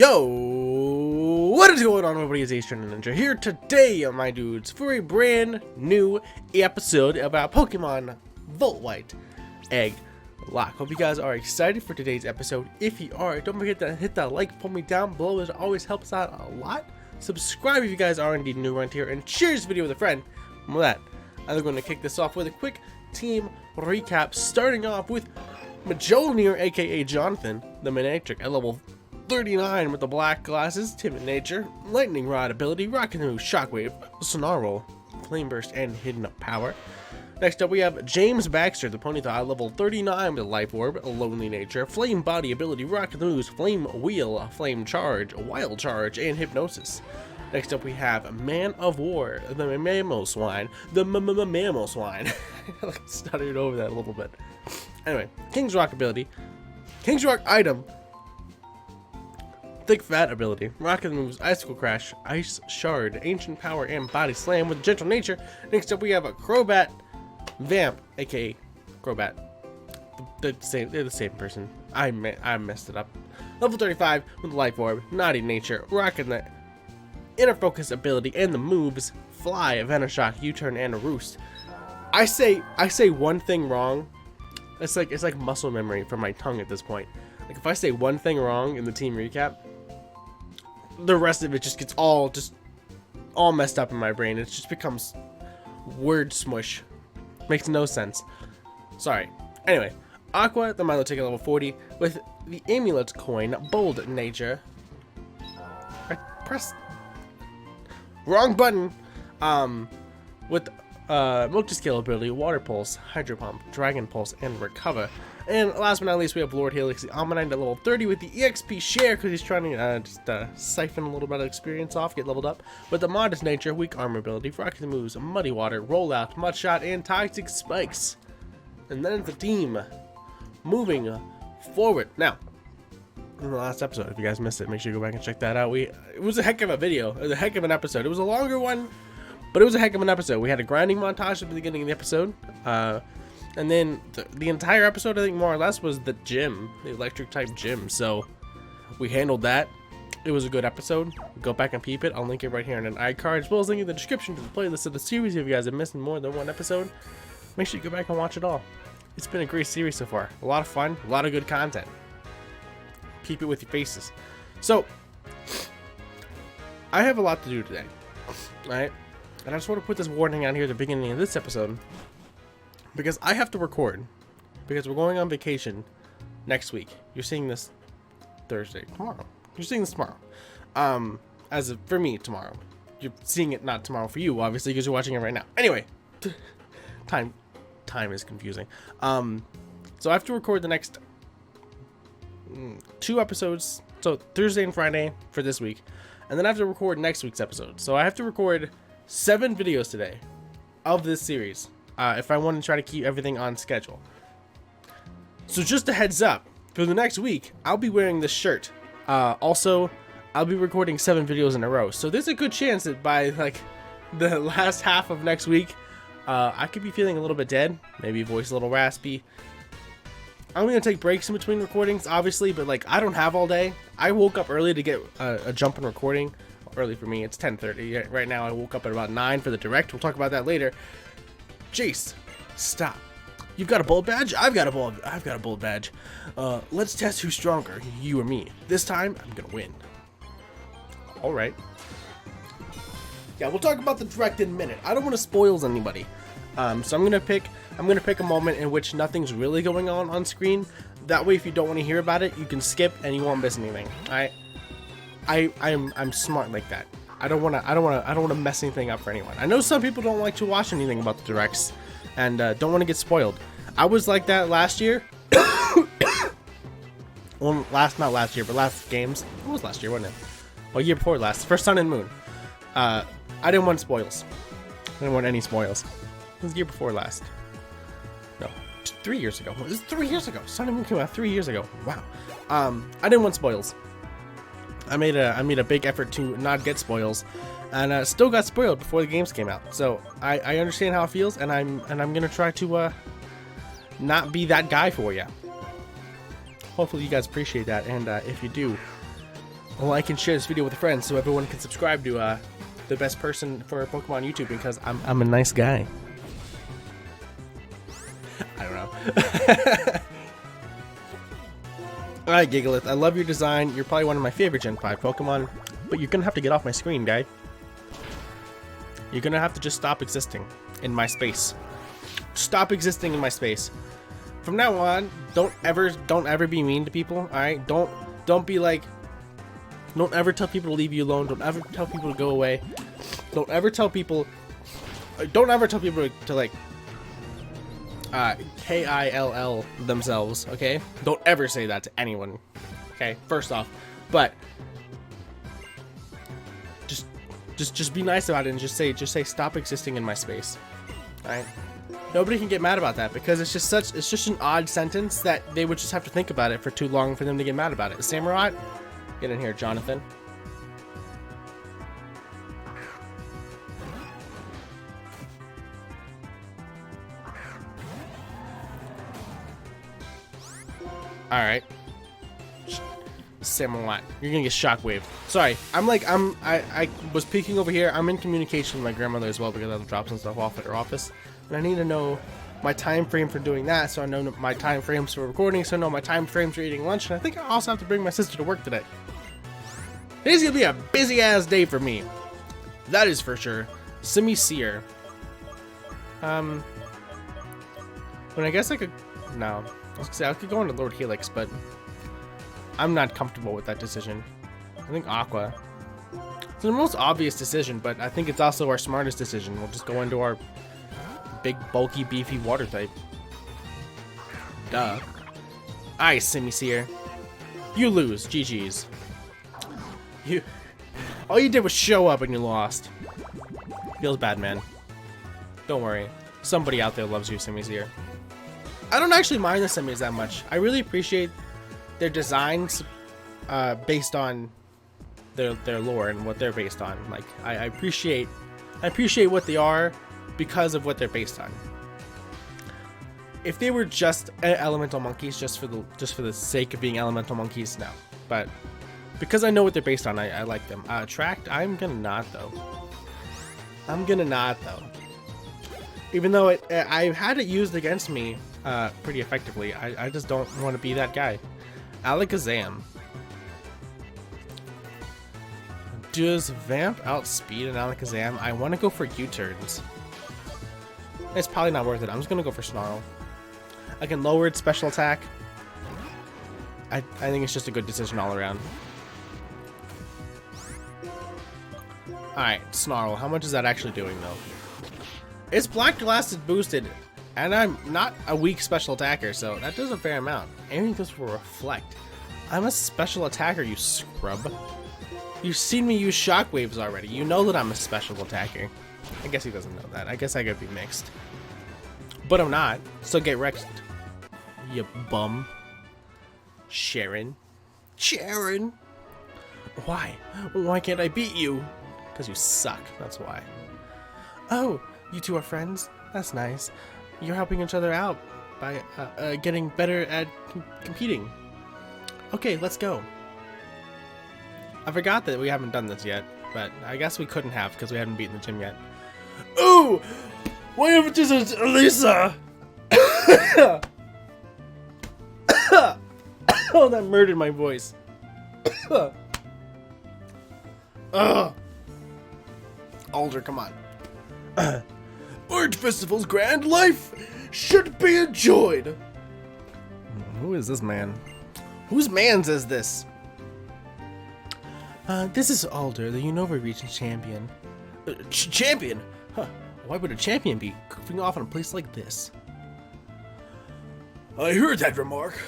Yo, what is going on, everybody? It's AceTrainerNinja here today, my dudes, for a brand new episode about Pokemon Volt White Egglocke. Hope you guys are excited for today's episode. If you are, don't forget to hit that like, put me down below. It always helps out a lot. Subscribe if you guys are indeed new around here, and share this video with a friend. And with that, I'm going to kick this off with a quick team recap, starting off with Majolnir, aka Jonathan, the Manectric, at level 39 with the black glasses, timid nature, lightning rod ability, rocket move, shockwave, snarl, flame burst, and hidden power. Next up we have James Baxter, the Ponyta, level 39 with life orb, lonely nature, flame body ability, rocket moves, flame wheel, flame charge, wild charge, and hypnosis. Next up we have Man of War, the Mammal Swine, the Mammal Swine. I stuttered over that a little bit. Anyway, King's Rock ability, King's Rock item, Thick Fat ability, rocket moves, icicle crash, ice shard, ancient power, and body slam with gentle nature. Next up we have a Crobat Vamp, aka Crobat. They're the same person. I messed it up. Level 35 with life orb, naughty nature, rocket net, inner focus ability, and the moves Fly, Venoshock, U-turn, and Roost. I say one thing wrong, it's like muscle memory from my tongue at this point. Like if I say one thing wrong in the team recap, the rest of it just gets all messed up in my brain. It just becomes word smush. Makes no sense. Sorry. Anyway, Aqua, the Milo ticket level 40 with the Amulet coin, bold nature. I pressed wrong button. With multi-scale ability, water pulse, hydro pump, dragon pulse, and recover. And last but not least, we have Lord Helix, the Ammonite at level 30 with the EXP share, because he's trying to siphon a little bit of experience off, get leveled up. With the modest nature, weak armor ability, rocket moves, muddy water, rollout, mud shot, and toxic spikes. And then the team moving forward. Now, in the last episode, if you guys missed it, make sure you go back and check that out. It was a heck of a video. It was a heck of an episode. It was a longer one, but it was a heck of an episode. We had a grinding montage at the beginning of the episode. And then the entire episode, I think more or less, was the gym, the electric type gym. So we handled that. It was a good episode. Go back and peep it. I'll link it right here in an iCard, as well as link in the description to the playlist of the series. If you guys are missing more than one episode, make sure you go back and watch it all. It's been a great series so far. A lot of fun, a lot of good content. Peep it with your faces. So I have a lot to do today. Alright? And I just want to put this warning out here at the beginning of this episode, because I have to record, because we're going on vacation next week. You're seeing this Thursday, tomorrow. You're seeing this tomorrow. For me, tomorrow. You're seeing it not tomorrow for you, obviously, because you're watching it right now. Anyway, time is confusing. So I have to record the next 2 episodes, so Thursday and Friday for this week, and then I have to record next week's episode. So I have to record 7 videos today of this series. If I want to try to keep everything on schedule. So just a heads up, for the next week, I'll be wearing this shirt. Also, I'll be recording 7 videos in a row. So there's a good chance that by like the last half of next week, I could be feeling a little bit dead, maybe voice a little raspy. I'm going to take breaks in between recordings, obviously, but like I don't have all day. I woke up early to get a jump in recording. Early for me, it's 10:30 right now. I woke up at about 9 for the direct. We'll talk about that later. Jace, stop. You've got a bullet badge? I've got a bullet badge. Let's test who's stronger, you or me. This time, I'm gonna win. Alright. Yeah, we'll talk about the direct in a minute. I don't want to spoil anybody. So I'm gonna pick a moment in which nothing's really going on screen. That way, if you don't want to hear about it, you can skip and you won't miss anything. Alright? I'm smart like that. I don't want to mess anything up for anyone. I know some people don't like to watch anything about the directs and don't want to get spoiled. I was like that last year. Well, not last year, but last games. It was last year, wasn't it? Well, year before last. First Sun and Moon. I didn't want spoils. I didn't want any spoils. It was the year before last. No, 3 years ago. It was 3 years ago. Sun and Moon came out 3 years ago. Wow. I didn't want spoils. I made a big effort to not get spoils, and still got spoiled before the games came out. So I understand how it feels, and I'm gonna try to not be that guy for you. Hopefully you guys appreciate that, and if you do, like and share this video with friends so everyone can subscribe to the best person for Pokemon YouTube, because I'm a nice guy. I don't know. Alright, Egglocke, I love your design. You're probably one of my favorite Gen 5 Pokemon, but you're gonna have to get off my screen, guy. You're gonna have to just stop existing in my space. Stop existing in my space. From now on, don't ever be mean to people, alright? Don't be like, don't ever tell people to leave you alone. Don't ever tell people to go away. Don't ever tell people to like KILL themselves, okay? Don't ever say that to anyone, okay? First off, but just be nice about it and just say stop existing in my space, all right? Nobody can get mad about that, because it's just an odd sentence that they would just have to think about it for too long for them to get mad about it. Samurott, get in here, Jonathan. Alright. Samurott, you're gonna get shockwave. Sorry, I was peeking over here. I'm in communication with my grandmother as well, because I have to drop some stuff off at her office. And I need to know my time frame for doing that, so I know my time frames for recording, so I know my time frames for eating lunch, and I think I also have to bring my sister to work today. Today's gonna be a busy ass day for me. That is for sure. Simi Seer. When I guess I could, no. I was gonna say I could go into Lord Helix, but I'm not comfortable with that decision. I think Aqua. It's the most obvious decision, but I think it's also our smartest decision. We'll just go into our big, bulky, beefy water type. Duh. Alright, Simisear. You lose. GG's. All you did was show up and you lost. Feels bad, man. Don't worry. Somebody out there loves you, Simisear. I don't actually mind the Simis that much. I really appreciate their designs based on their lore and what they're based on. Like, I appreciate what they are because of what they're based on. If they were just elemental monkeys just for the sake of being elemental monkeys, no. But because I know what they're based on, I like them. Attract, I'm gonna not though. Even though I've had it used against me pretty effectively, I just don't want to be that guy. Alakazam. Does Vamp outspeed an Alakazam? I want to go for U-turns. It's probably not worth it. I'm just gonna go for Snarl. I can lower its special attack. I think it's just a good decision all around. Alright, Snarl. How much is that actually doing though? It's Black Glass is boosted, and I'm not a weak special attacker, so that does a fair amount. Everything goes for Reflect. I'm a special attacker, you scrub. You've seen me use shockwaves already. You know that I'm a special attacker. I guess he doesn't know that. I guess I could be mixed. But I'm not, so get wrecked. You bum. Sharon. Why? Why can't I beat you? Because you suck, that's why. Oh, you two are friends? That's nice. You're helping each other out by getting better at competing. Okay, let's go. I forgot that we haven't done this yet, but I guess we couldn't have because we haven't beaten the gym yet. Oh! Why haven't you said Elisa? Oh, that murdered my voice. Alder, come on. Art Festival's grand life should be enjoyed. Who is this man? Whose man's is this? This is Alder, the Unova region champion. Champion? Huh. Why would a champion be goofing off in a place like this? I heard that remark.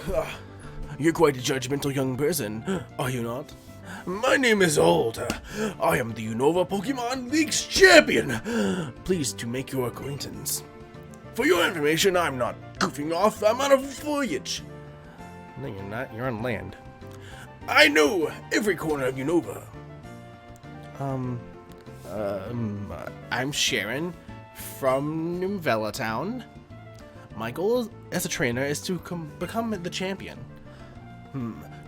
You're quite a judgmental young person, are you not? My name is Alder. I am the Unova Pokemon League's champion. Pleased to make your acquaintance. For your information, I'm not goofing off. I'm on a voyage. No, you're not. You're on land. I know every corner of Unova. I'm Sharon from Nimvella Town. My goal as a trainer is to become the champion.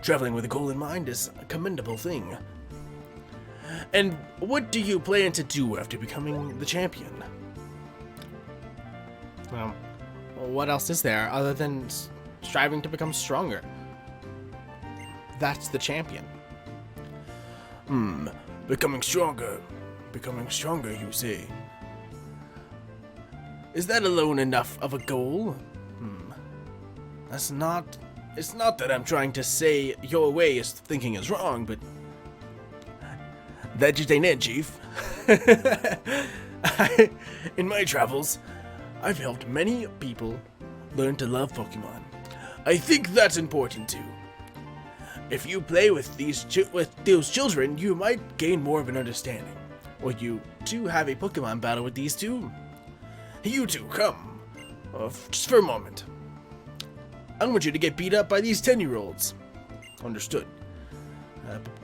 Traveling with a goal in mind is a commendable thing. And what do you plan to do after becoming the champion? Well, what else is there other than striving to become stronger? That's the champion. Becoming stronger. Becoming stronger, you say? Is that alone enough of a goal? It's not that I'm trying to say your way of thinking is wrong, but that just ain't it, Chief. In my travels, I've helped many people learn to love Pokemon. I think that's important too. If you play with those children, you might gain more of an understanding. Or you two have a Pokemon battle with these two. You two, come. Just for a moment. I want you to get beat up by these 10-year-olds. Understood.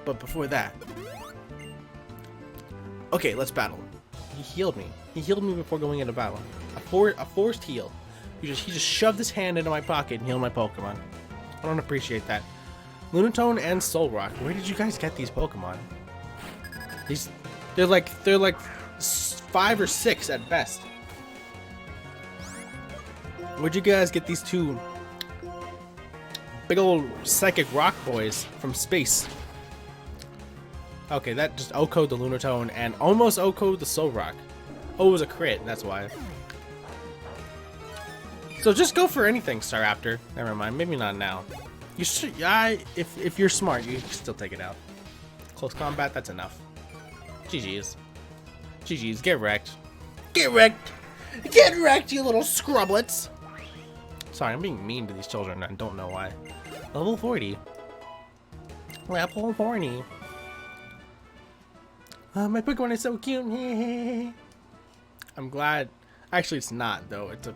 But before that... Okay, let's battle. He healed me. He healed me before going into battle. A forced heal. He just shoved his hand into my pocket and healed my Pokemon. I don't appreciate that. Lunatone and Solrock. Where did you guys get these Pokemon? They're like 5 or 6 at best. Where'd you guys get these two big old psychic rock boys from space? Okay, that just OHKO'd the Lunatone and almost OHKO'd the Solrock. Oh, it was a crit, that's why. So just go for anything, Staraptor. Never mind, maybe not now. You should, if you're smart, you can still take it out. Close combat, that's enough. GG's. GG's, get wrecked. Get wrecked! Get wrecked, you little scrublets! Sorry, I'm being mean to these children, I don't know why. Level 40. Level 40. My Pokemon is so cute. I'm glad. Actually, it's not, though. It's a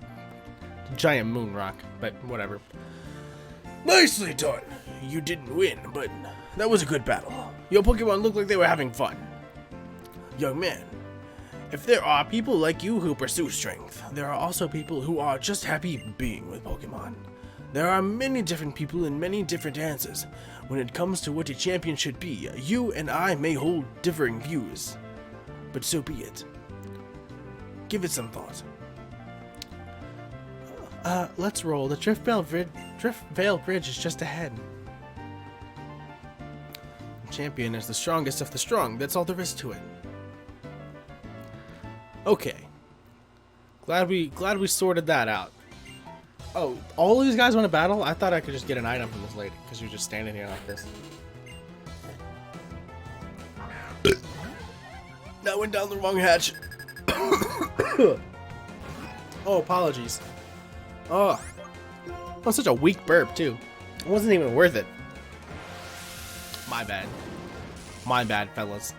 giant moon rock, but whatever. Nicely done. You didn't win, but that was a good battle. Your Pokemon looked like they were having fun. Young man, if there are people like you who pursue strength, there are also people who are just happy being with Pokemon. There are many different people and many different answers. When it comes to what a champion should be, you and I may hold differing views, but so be it. Give it some thought. Let's roll. The Drift Veil Bridge is just ahead. The champion is the strongest of the strong. That's all there is to it. Okay. Glad we sorted that out. Oh, all these guys want to battle? I thought I could just get an item from this lady because you're just standing here like this. That went down the wrong hatch. Oh, apologies. Oh, that was such a weak burp too. It wasn't even worth it. My bad. My bad, fellas.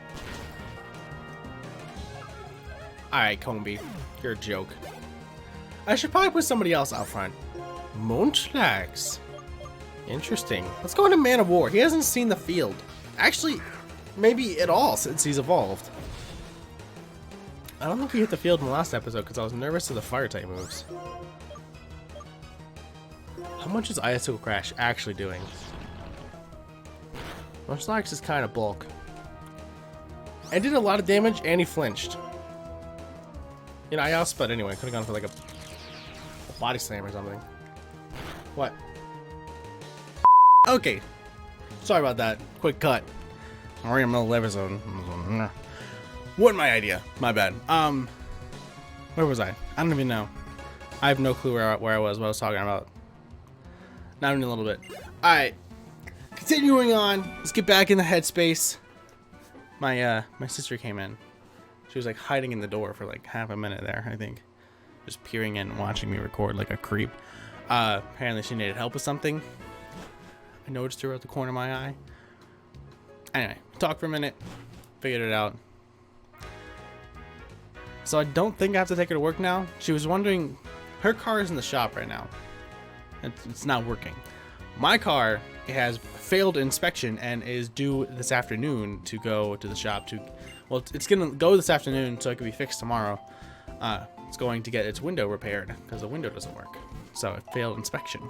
Alright, Combi. You're a joke. I should probably put somebody else out front. Munchlax. Interesting. Let's go into Man of War. He hasn't seen the field. Actually, maybe at all since he's evolved. I don't think he hit the field in the last episode because I was nervous of the fire type moves. How much is Icicle Crash actually doing? Munchlax is kind of bulk. And did a lot of damage and he flinched. You know, I also, but anyway, could have gone for like a body slam or something. What? Okay. Sorry about that. Quick cut. Already in the middle of the episode. Wasn't my idea. My bad. Where was I? I don't even know. I have no clue where I was, what I was talking about. Not even a little bit. Alright. Continuing on. Let's get back in the headspace. My sister came in. She was like hiding in the door for like half a minute there, I think. Just peering in and watching me record like a creep. Apparently she needed help with something. I noticed her at the corner of my eye. Anyway, talked for a minute. Figured it out. So I don't think I have to take her to work now. She was wondering, her car is in the shop right now. It's not working. My car has failed inspection and is due this afternoon to go to the shop to, well, it's gonna go this afternoon so it can be fixed tomorrow. It's going to get its window repaired because the window doesn't work. So it failed inspection.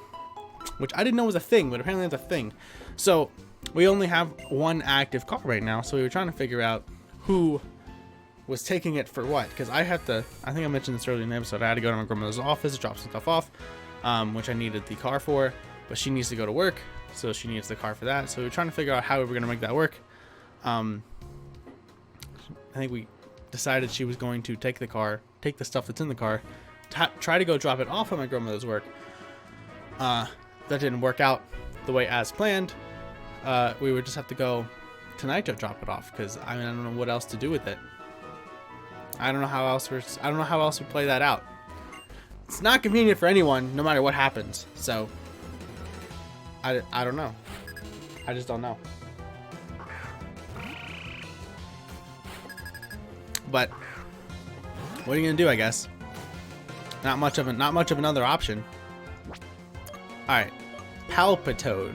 which I didn't know was a thing, but apparently it's a thing. So we only have one active car right now, so we were trying to figure out who was taking it for what, because I think I mentioned this earlier in the episode, I had to go to my grandmother's office to drop some stuff off, which I needed the car for, but she needs to go to work, so she needs the car for that. So we were trying to figure out how we were going to make that work. I think we decided she was going to take the stuff that's in the car, try to go drop it off at my grandmother's work. That didn't work out the way as planned. We would just have to go tonight to drop it off, because I don't know what else to do with it. I don't know how else we play that out. It's not convenient for anyone, no matter what happens. So I don't know. I just don't know. But what are you gonna do? I guess not much of another option. All right, Palpitoad.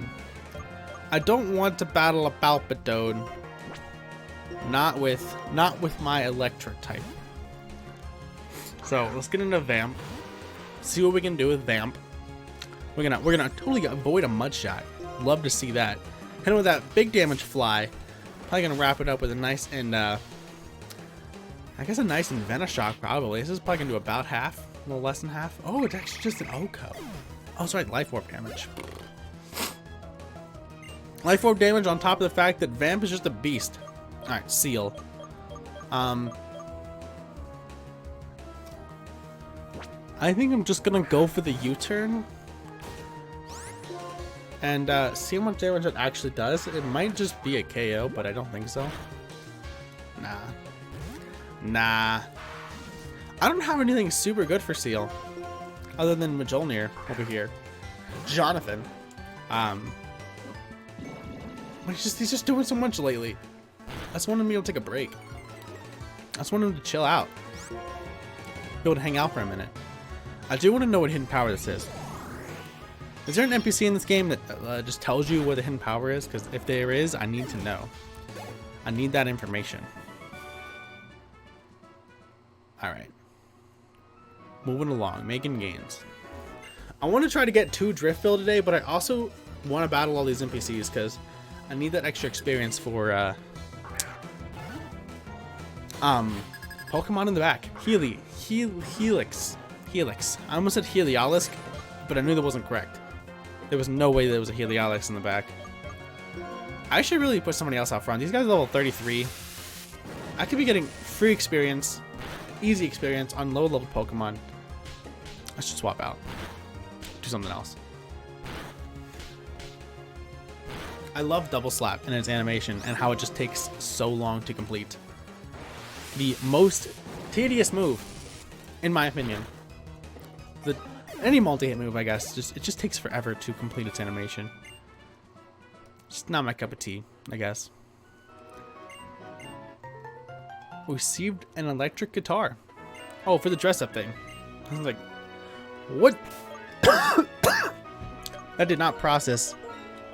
I don't want to battle a Palpitoad. Not with my electric type. So let's get into Vamp. See what we can do with Vamp. We're gonna totally avoid a mud shot. Love to see that. Hit him with that big damage fly. Probably gonna wrap it up with a nice and I guess a nice and Venoshock probably. This is probably gonna do about half, a little less than half. Oh, it's actually just an Oko. Oh, sorry, Life Orb damage. Life Orb damage on top of the fact that Vamp is just a beast. Alright, Seal. I think I'm just gonna go for the U-turn and see how much damage it actually does. It might just be a KO, but I don't think so. Nah. I don't have anything super good for Seal other than Mjolnir over here. Jonathan. He's just doing so much lately. I just want him to be able to take a break. I just want him to chill out. Be able to hang out for a minute. I do want to know what hidden power this is. Is there an NPC in this game that just tells you what the hidden power is? Because if there is, I need to know. I need that information. Alright. Moving along, making gains. I want to try to get 2 Driftville today, but I also want to battle all these NPCs because I need that extra experience for Pokemon in the back. Helix. I almost said Heliolisk, but I knew that wasn't correct. There was no way there was a Heliolisk in the back. I should really put somebody else out front. These guys are level 33. I could be getting free experience, easy experience on low level Pokemon. I should swap out. Do something else. I love Double Slap and its animation and how it just takes so long to complete. The most tedious move, in my opinion. Any multi-hit move, I guess, it just takes forever to complete its animation. Just not my cup of tea, I guess. Received an electric guitar. Oh, for the dress-up thing. I was like, what? That did not process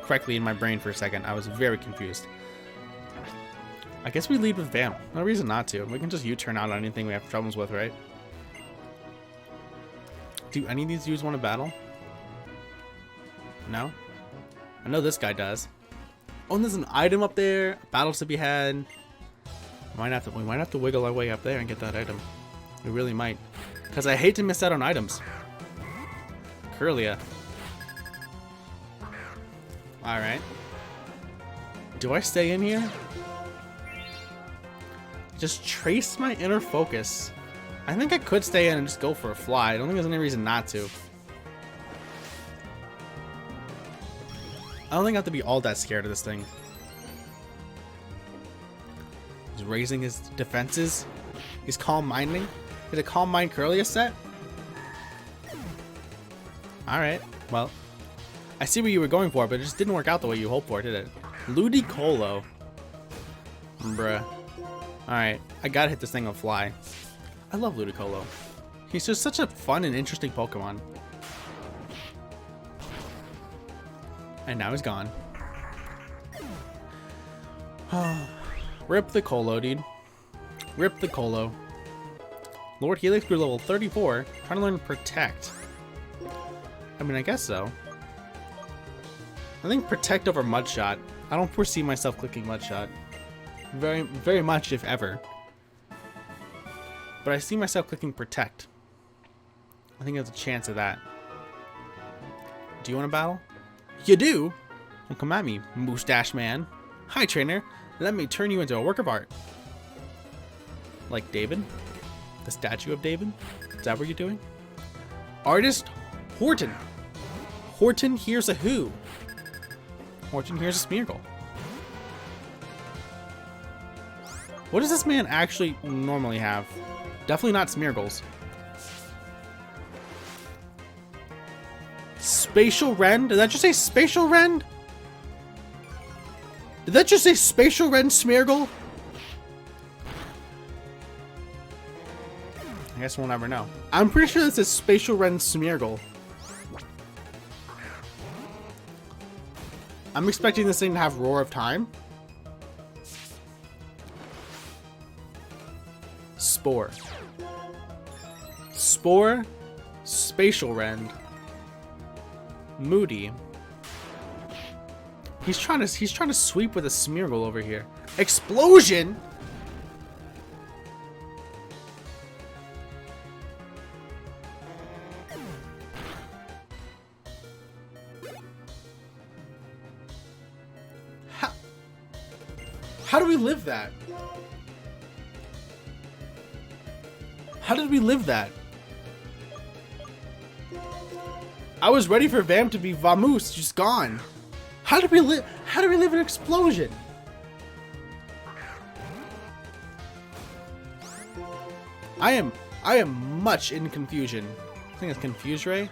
correctly in my brain for a second. I was very confused. I guess we lead with Vamp. No reason not to. We can just U-turn out on anything we have troubles with, right? Do any of these dudes want to battle? No? I know this guy does. Oh, and there's an item up there. Battles to be had. We might have to wiggle our way up there and get that item. We really might. Because I hate to miss out on items. Curlia. Alright. Do I stay in here? Just trace my inner focus. I think I could stay in and just go for a fly. I don't think there's any reason not to. I don't think I have to be all that scared of this thing. He's raising his defenses. He's calm minding. Is a calm mind Curlia set? Alright, well. I see what you were going for, but it just didn't work out the way you hoped for, did it? Ludicolo. Bruh. Alright, I gotta hit this thing on fly. I love Ludicolo. He's just such a fun and interesting Pokemon. And now he's gone. Rip the Colo, dude. Rip the Colo. Lord Helix grew level 34. Trying to learn Protect. I mean, I guess so. I think protect over Mudshot. I don't foresee myself clicking Mudshot. Very much, if ever. But I see myself clicking protect. I think there's a chance of that. Do you want to battle? You do? Well, come at me, Moustache Man. Hi, trainer. Let me turn you into a work of art. Like David? The statue of David? Is that what you're doing? Artist Horton. Horton here's a who. Horton here's a Smeargle. What does this man actually normally have? Definitely not Smeargles. Spatial Rend? Did that just say Spatial Rend? Did that just say Spatial Rend Smeargle? I guess we'll never know. I'm pretty sure this is Spatial Rend Smeargle. I'm expecting this thing to have Roar of Time. Spore. Spore. Spatial Rend. Moody. He's trying to sweep with a Smeargle over here. Explosion. How do we live that? How did we live that? I was ready for Vamp to be Vamoose, just gone. How did we live? How did we live an explosion? I am much in confusion. I think it's Confuse Ray.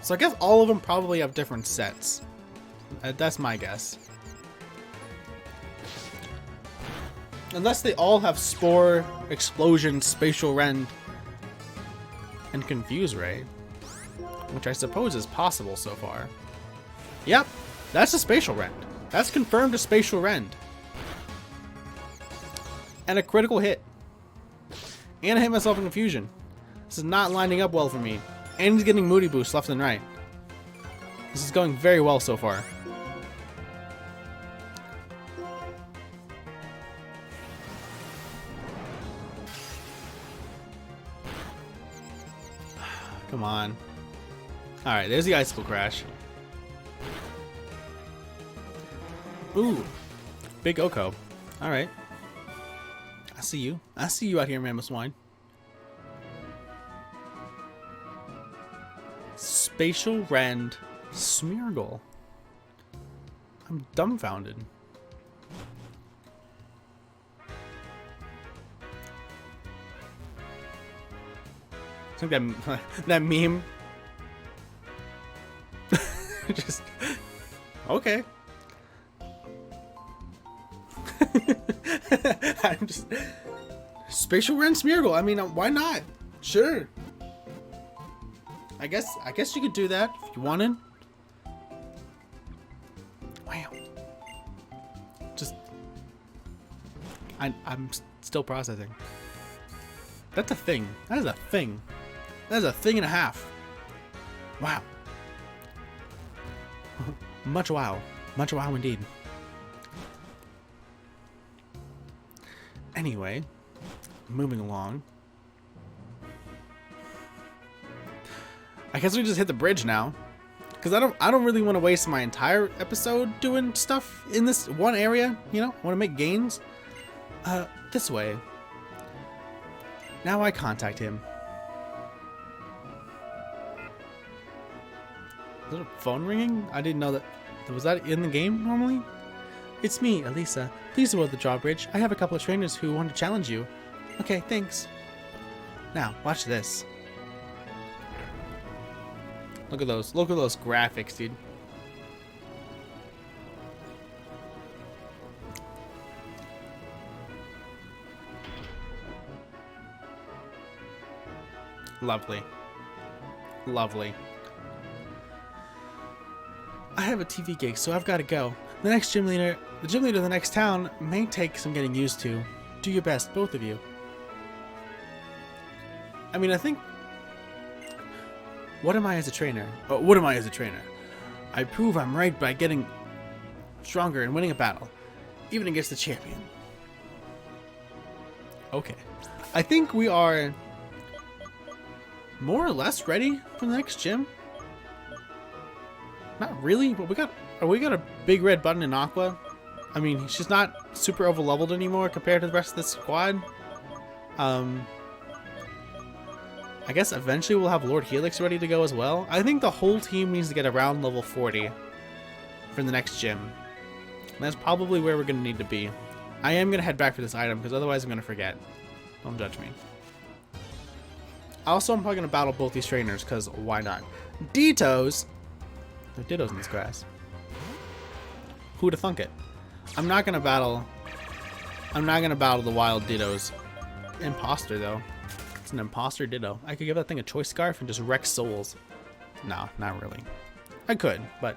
So I guess all of them probably have different sets. That's my guess. Unless they all have Spore, Explosion, Spatial Rend, and Confuse Ray. Which I suppose is possible so far. Yep, that's a Spatial Rend. That's confirmed a Spatial Rend. And a critical hit. And I hit myself in Confusion. This is not lining up well for me. And he's getting Moody Boost left and right. This is going very well so far. Come on. Alright, there's the Icicle Crash. Ooh. Big Oko. Alright. I see you. I see you out here, Mammoth Swine. Spatial Rend Smeargle. I'm dumbfounded. I think that meme. Just okay. I'm just Spatial Rend Smeargle. I mean, why not? Sure. I guess you could do that if you wanted. Wow. Just I'm still processing. That's a thing. That is a thing. That is a thing and a half. Wow. Much wow. Much wow indeed. Anyway, moving along. I guess we just hit the bridge now. Because I don't really want to waste my entire episode doing stuff in this one area, you know? I want to make gains. This way. Now I contact him. Is there a phone ringing? I didn't know that. Was that in the game normally? It's me, Elisa. Please avoid the drawbridge. I have a couple of trainers who want to challenge you. Okay, thanks. Now, watch this. Look at those graphics, dude. Lovely. Lovely. I have a TV gig, so I've got to go. The gym leader of the next town may take some getting used to. Do your best, both of you. I mean, I think... What am I as a trainer? Oh, what am I as a trainer? I prove I'm right by getting stronger and winning a battle, even against the champion. Okay. I think we are more or less ready for the next gym. Not really, but we got a big red button in Aqua. I mean, she's not super over-leveled anymore compared to the rest of the squad. I guess eventually we'll have Lord Helix ready to go as well. I think the whole team needs to get around level 40 for the next gym. And that's probably where we're going to need to be. I am going to head back for this item because otherwise I'm going to forget. Don't judge me. Also, I'm probably going to battle both these trainers because why not? Dittos! There are Dittos in this grass. Who'd have thunk it? I'm not going to battle the wild Dittos. Imposter, though. It's an imposter Ditto. I could give that thing a choice scarf and just wreck souls. No, not really. I could, but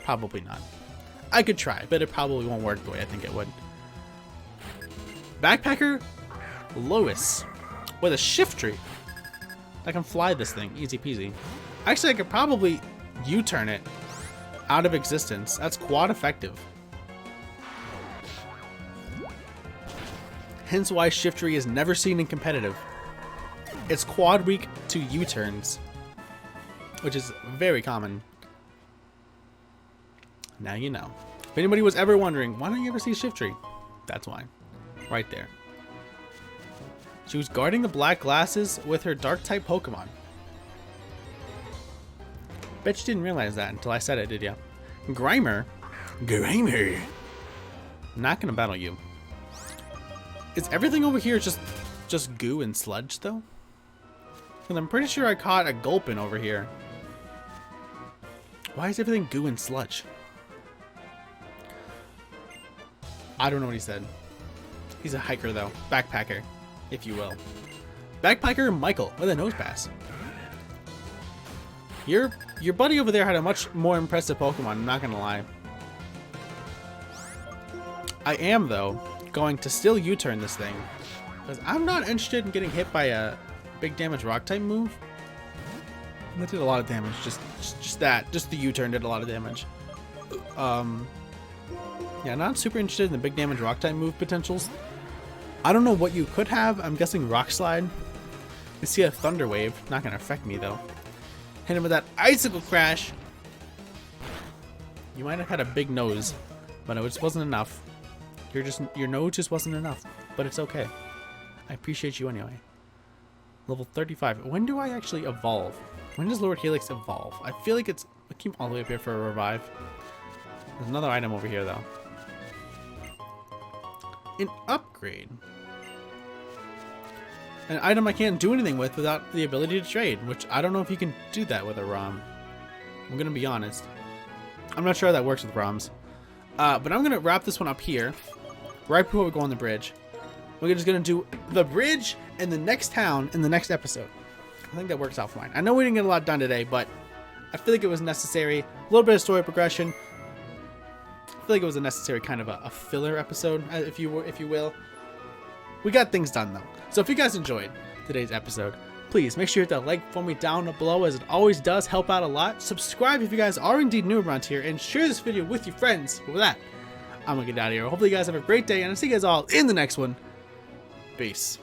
probably not. I could try, but it probably won't work the way I think it would. Backpacker Lois with a shift tree. I can fly this thing, easy peasy. Actually, I could probably U-turn it out of existence. That's quad effective. Hence why shift tree is never seen in competitive. It's quad weak to U-turns, which is very common. Now you know. If anybody was ever wondering, why don't you ever see shift tree? That's why. Right there. She was guarding the black glasses with her dark type Pokemon. Bet you didn't realize that until I said it, did ya? Grimer. Grimer. I'm not gonna battle you. Is everything over here just goo and sludge though? Because I'm pretty sure I caught a Gulpin over here. Why is everything goo and sludge? I don't know what he said. He's a hiker though. Backpacker, if you will. Backpacker Michael with a nose pass. Your buddy over there had a much more impressive Pokemon, I'm not gonna lie. I am though going to still U-turn this thing. Because I'm not interested in getting hit by a big damage rock type move. That did a lot of damage. Just that. Just the U-turn did a lot of damage. Yeah, not super interested in the big damage rock type move potentials. I don't know what you could have. I'm guessing Rock Slide. You see a Thunder Wave. Not gonna affect me though. Hit him with that Icicle Crash. You might have had a big nose, but it just wasn't enough. Your nose just wasn't enough, but it's okay. I appreciate you anyway. Level 35. When do I actually evolve? When does Lord Helix evolve? I feel like I keep all the way up here for a revive. There's another item over here though. An upgrade. An item I can't do anything with without the ability to trade, which I don't know if you can do that with a ROM. I'm gonna be honest. I'm not sure how that works with ROMs. But I'm gonna wrap this one up here, right before we go on the bridge. We're just gonna do the bridge and the next town in the next episode. I think that works out fine. I know we didn't get a lot done today, but I feel like it was necessary. A little bit of story progression. I feel like it was a necessary kind of a filler episode, if you will. We got things done though. So if you guys enjoyed today's episode, please make sure you hit that like for me down below, as it always does help out a lot. Subscribe if you guys are indeed new around here, and share this video with your friends. But with that, I'm gonna get out of here. Hopefully you guys have a great day, and I'll see you guys all in the next one. Peace.